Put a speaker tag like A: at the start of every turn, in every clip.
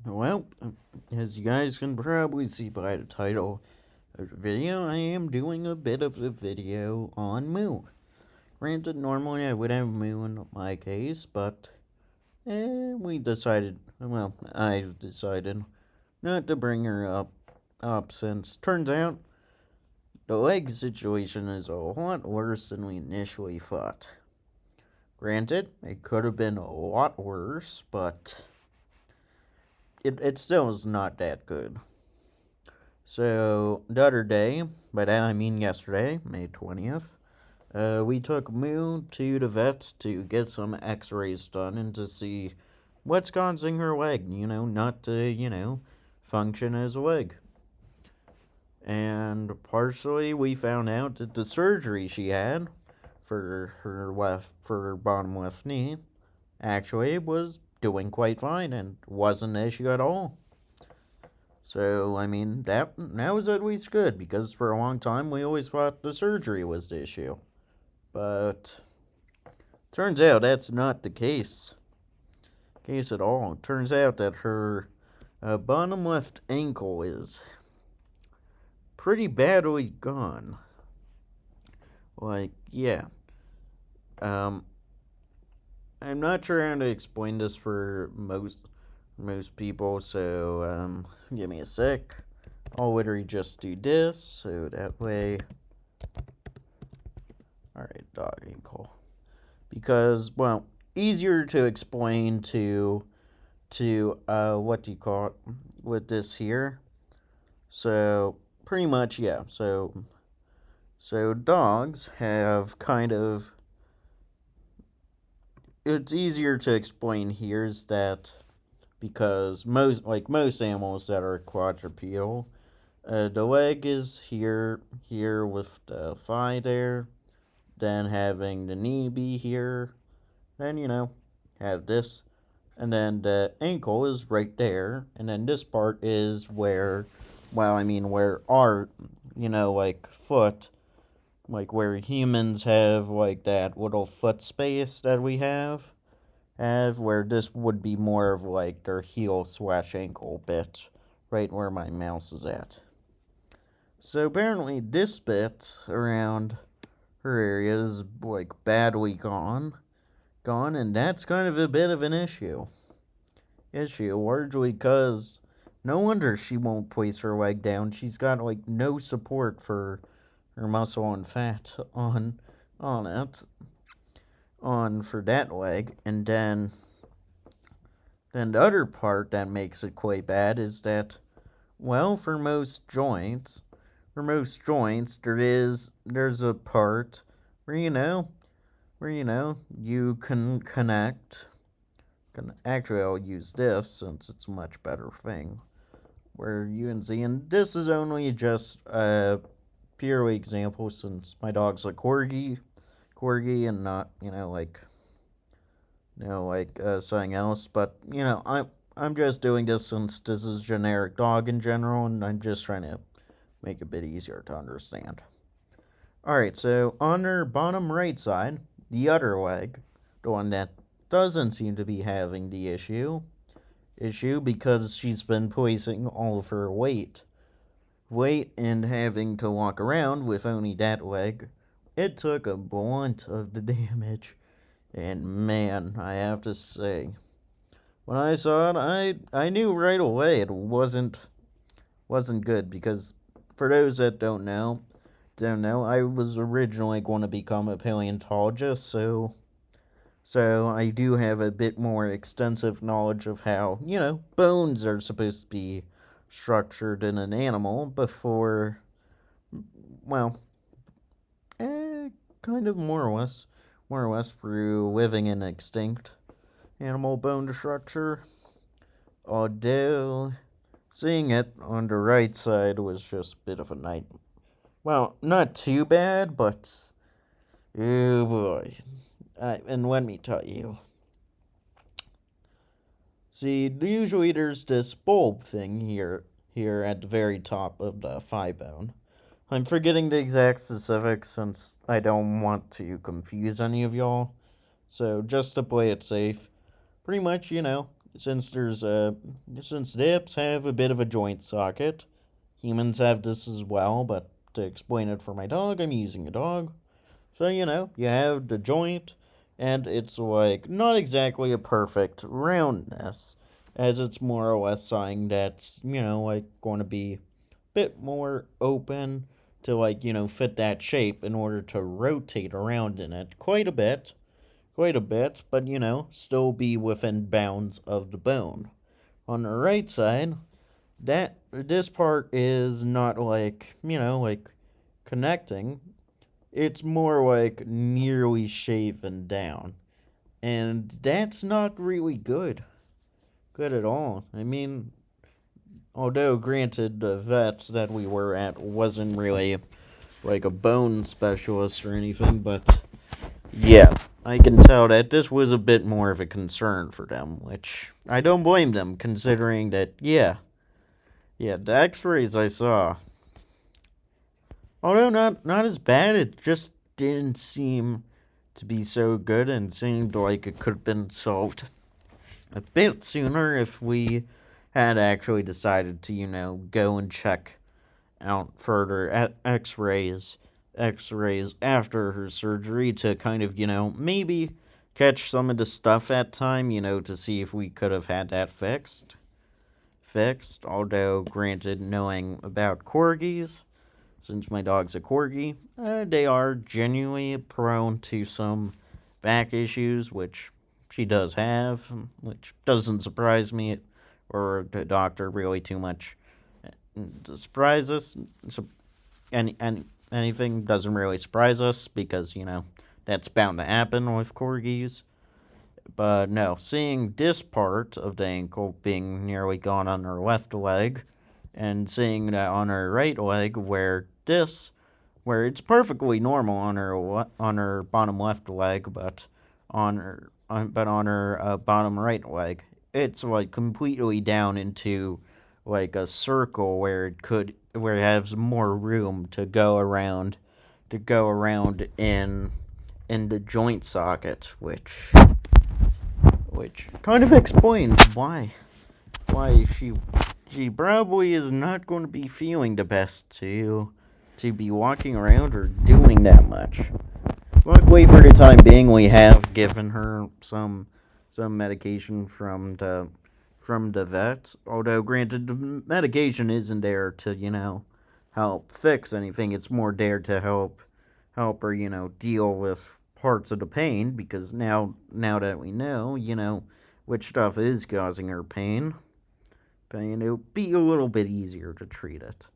A: Well, as you guys can probably see by the title of the video, I am doing a bit of a video on Moo. Granted, normally I would have Moo in my case, but I've decided not to bring her up since turns out the leg situation is a lot worse than we initially thought. Granted, it could have been a lot worse, but it still is not that good. So, the other day, by that I mean yesterday, May 20th, we took Moo to the vet to get some x rays done and to see what's causing her leg, not to, function as a leg. And partially we found out that the surgery she had for her bottom left knee actually was doing quite fine and wasn't an issue at all. So, that was at least good because for a long time we always thought the surgery was the issue. But turns out that's not the case at all. It turns out that her bottom left ankle is pretty badly gone. Like, yeah. Um, I'm not sure how to explain this for most people, so give me a sec. I'll literally just do this, so that way. Alright, dog ankle. Because, well, easier to explain to what do you call it, with this here. So, pretty much, yeah. So dogs have kind of. It's easier to explain here is that because most animals that are quadrupedal, the leg is here with the thigh there, then having the knee be here, then have this, and then the ankle is right there, and then this part is where our foot, like where humans have like that little foot space that we have where this would be more of like their heel/ankle bit, right where my mouse is at. So apparently this bit around her area is like badly gone, and that's kind of a bit of an issue, largely because no wonder she won't place her leg down. She's got like no support for her muscle and fat on it on for that leg, and then the other part that makes it quite bad is that, well, for most joints there's a part where you can connect. Actually, I'll use this since it's a much better thing. Where you can see, and this is only just a purely example since my dog's a corgi, and not something else. But I'm just doing this since this is generic dog in general, and I'm just trying to make it a bit easier to understand. All right, so on her bottom right side, the other leg, the one that doesn't seem to be having the issue because she's been placing all of her weight and having to walk around with only that leg. It took a blunt of the damage, and man, I have to say, when I saw it, I knew right away it wasn't good because for those that don't know, I was originally going to become a paleontologist, so I do have a bit more extensive knowledge of how bones are supposed to be structured in an animal before, well, kind of more or less through living in extinct animal bone structure. Although seeing it on the right side was just a bit of a night. Well, not too bad, but oh boy. And let me tell you. See, usually there's this bulb thing here at the very top of the thigh bone. I'm forgetting the exact specifics since I don't want to confuse any of y'all. So just to play it safe, pretty much, since since dips have a bit of a joint socket, humans have this as well, but to explain it for my dog, I'm using a dog. So, you have the joint, and it's like not exactly a perfect roundness, as it's more or less something that's, like going to be a bit more open to, like, fit that shape in order to rotate around in it quite a bit, but, still be within bounds of the bone. On the right side, that this part is not like, like connecting, it's more like nearly shaven down. And that's not really good at all. I mean, although granted, the vet that we were at wasn't really like a bone specialist or anything, but yeah, I can tell that this was a bit more of a concern for them, which I don't blame them, considering that, yeah, the x-rays I saw, although not as bad, it just didn't seem to be so good and seemed like it could have been solved a bit sooner if we had actually decided to, go and check out further at x-rays after her surgery to kind of, maybe catch some of the stuff at time, to see if we could have had that fixed, although granted, knowing about corgis, since my dog's a corgi, they are genuinely prone to some back issues, which she does have, which doesn't surprise me or the doctor really too much. To surprise us, so anything doesn't really surprise us because, that's bound to happen with corgis. But no, seeing this part of the ankle being nearly gone on her left leg, and seeing that on her right leg where it's perfectly normal on her bottom left leg, but on her bottom right leg, it's like completely down into like a circle where it has more room to go around in the joint socket, which kind of explains why she probably is not going to be feeling the best to be walking around or doing that much. Luckily for the time being, we have given her some medication from the vet. Although granted, the medication isn't there to help fix anything. It's more there to help her deal with parts of the pain, because now that we know which stuff is causing her pain, it'll be a little bit easier to treat it.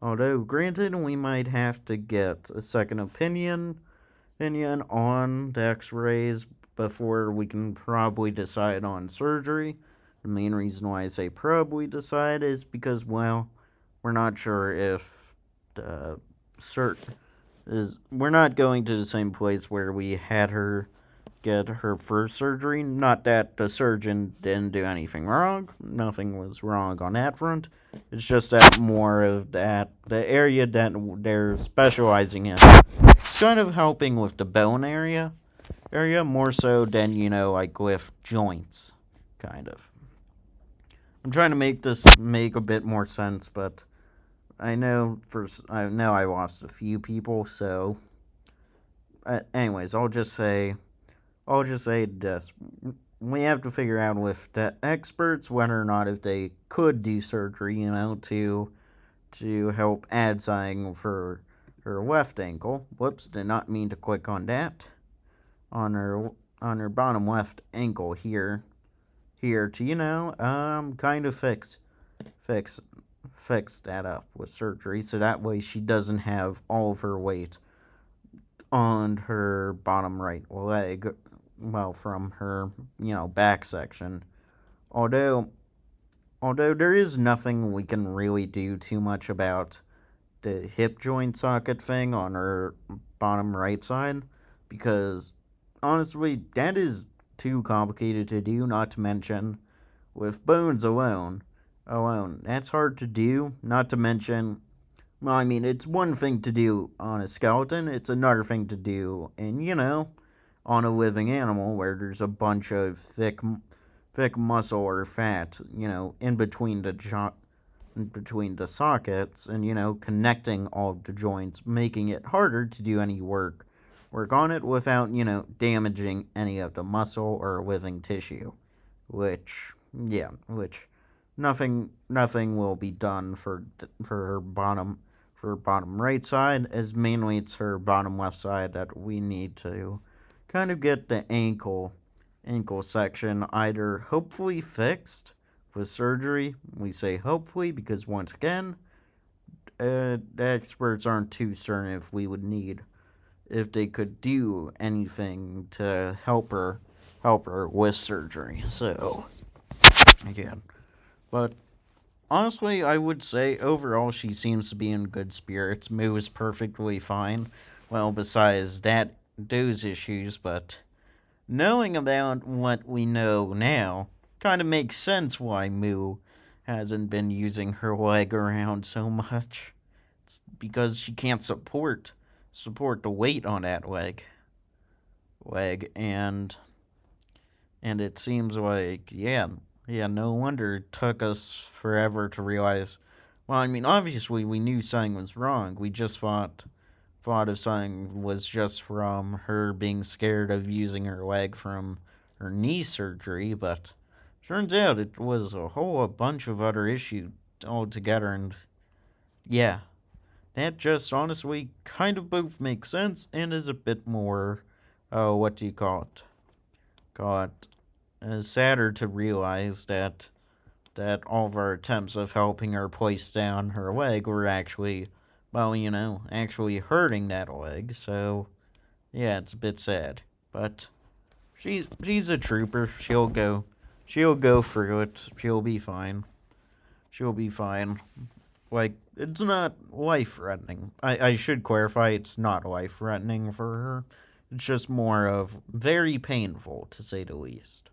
A: Although granted, we might have to get a second opinion on the x-rays before we can probably decide on surgery. The main reason why I say probably decide is because, well, we're not sure if the we're not going to the same place where we had her get her first surgery. Not that the surgeon didn't do anything wrong. Nothing was wrong on that front. It's just that more of the area that they're specializing in. It's kind of helping with the bone area more so than, like with joints, kind of. I'm trying to make this make a bit more sense, but I know I lost a few people, so anyways, I'll just say this. We have to figure out with the experts whether or not if they could do surgery, to help add something for her left ankle. Whoops, did not mean to click on that. On her bottom left ankle here to kind of fix that up with surgery, so that way she doesn't have all of her weight on her bottom right leg, well, from her back section. Although there is nothing we can really do too much about the hip joint socket thing on her bottom right side, because honestly that is too complicated to do, not to mention with bones alone that's hard to do, not to mention, well, I mean, it's one thing to do on a skeleton, it's another thing to do on a living animal where there's a bunch of thick muscle or fat, in between the sockets, and connecting all of the joints, making it harder to do any work on it without damaging any of the muscle or living tissue, which nothing will be done for her bottom right side, as mainly it's her bottom left side that we need to kind of get the ankle section either hopefully fixed with surgery. We say hopefully because, once again, the experts aren't too certain if they could do anything to help her with surgery. So again, but honestly, I would say overall she seems to be in good spirits. Moo is perfectly fine. Well, besides those issues, but knowing about what we know now, kind of makes sense why Moo hasn't been using her leg around so much. It's because she can't support the weight on that leg, and it seems like, no wonder it took us forever to realize. Well, I mean, obviously we knew something was wrong. We just thought if something was just from her being scared of using her leg from her knee surgery, but turns out it was a whole bunch of other issues altogether, and yeah, that just honestly kind of both makes sense and is a bit more, what do you call it? Call it sadder to realize that all of our attempts of helping her place down her leg were actually, well, actually hurting that leg. So, yeah, it's a bit sad. But she's a trooper. She'll go through it. She'll be fine. She'll be fine. Like, it's not life threatening. I should clarify, it's not life threatening for her. It's just more of very painful, to say the least.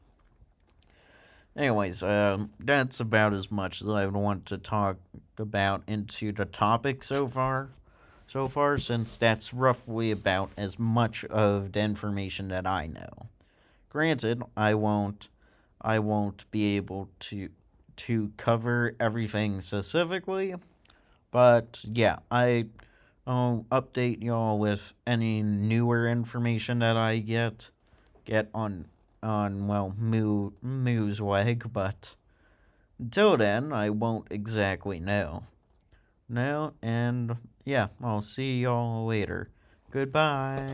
A: Anyways, that's about as much as I want to talk about into the topic so far. Since that's roughly about as much of the information that I know. Granted, I won't be able to cover everything specifically, but yeah, I'll update y'all with any newer information that I get on well, Moo's leg, but until then, I won't exactly know. No, and yeah, I'll see y'all later. Goodbye.